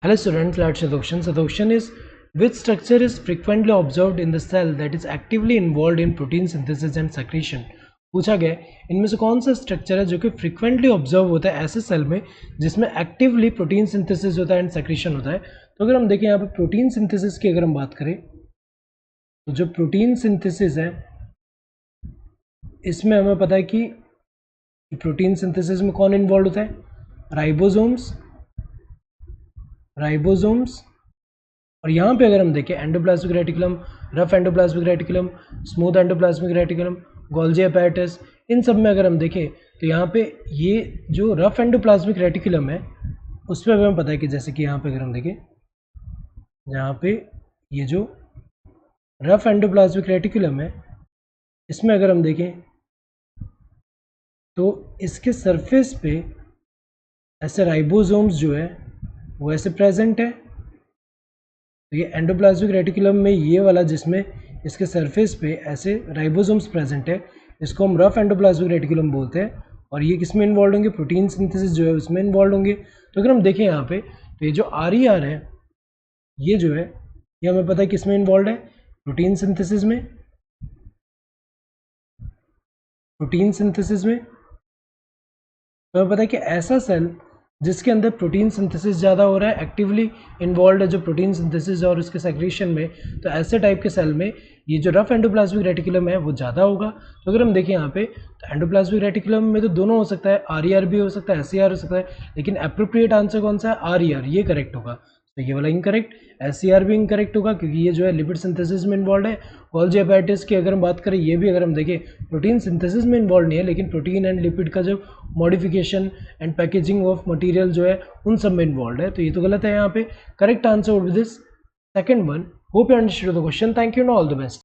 Hello students, let's see the question. So the question is, which structure is frequently observed in the cell that is actively involved in protein synthesis and secretion? पूछा गया इनमें से कौन सा structure है जो कि frequently observe होता है ऐसे सेल में जिसमें एक्टिवली प्रोटीन सिंथेसिस होता है एंड सेक्रेशन होता है। तो अगर हम देखें यहाँ पे प्रोटीन सिंथेसिस की अगर हम बात करें तो जो प्रोटीन सिंथेसिस है इसमें हमें पता है कि प्रोटीन सिंथेसिस में कौन इन्वॉल्व होता है, राइबोसोम्स और यहाँ पे अगर हम देखें endoplasmic reticulum, rough endoplasmic reticulum, smooth endoplasmic reticulum, Golgi apparatus, इन सब में अगर हम देखें तो यहाँ पे ये जो रफ एंडोप्लाज्मिक रेटिकुलम है उस पर हमें पता है कि जैसे कि यहाँ पे अगर हम देखें यहाँ पे ये जो रफ एंडोप्लाज्मिक रेटिकुलम है इसमें अगर हम देखें तो इसके सरफेस पे ऐसे राइबोसोम्स जो है वो ऐसे प्रेजेंट है। तो ये एंडोप्लाज्मिक रेटिकुलम में ये वाला जिसमें इसके सरफेस पे ऐसे राइबोसोम्स प्रेजेंट है इसको हम रफ एंडोप्लाज्मिक रेटिकुलम बोलते हैं और ये किस में इन्वॉल्व होंगे, प्रोटीन सिंथेसिस जो है उसमें इन्वॉल्व होंगे। तो अगर हम देखें यहाँ पे तो ये जो RER है ये जो है ये हमें पता है किस में इन्वॉल्व है, प्रोटीन सिंथेसिस में। तो हमें पता है कि ऐसा सेल जिसके अंदर प्रोटीन सिंथेसिस ज़्यादा हो रहा है, एक्टिवली इन्वॉल्व है जो प्रोटीन सिंथेसिस और उसके सेक्रेशन में, तो ऐसे टाइप के सेल में ये जो रफ एंडोप्लाज्मिक रेटिकुलम है वो ज़्यादा होगा। तो अगर हम देखें यहाँ पे तो एंडोप्लाज्मिक रेटिकुलम में तो दोनों हो सकता है, RER भी हो सकता है, SCR हो सकता है, लेकिन अप्रोप्रिएट आंसर कौन सा है, RER, ये करेक्ट होगा। तो ये वाला इनकरेक्ट, SCR भी इनकरेक्ट होगा क्योंकि ये जो है लिपिड सिंथेसिस में इन्वॉल्व है। गोल्जी अपैरेटस की अगर हम बात करें ये भी अगर हम देखें प्रोटीन सिंथेसिस में इन्वॉल्व नहीं है, लेकिन प्रोटीन एंड लिपिड का जो modification and packaging of material जो है उन सब में इन्वॉल्व है। तो ये तो गलत है यहाँ पे। Correct answer would be this second one. Hope you understood the question. Thank you and all the best.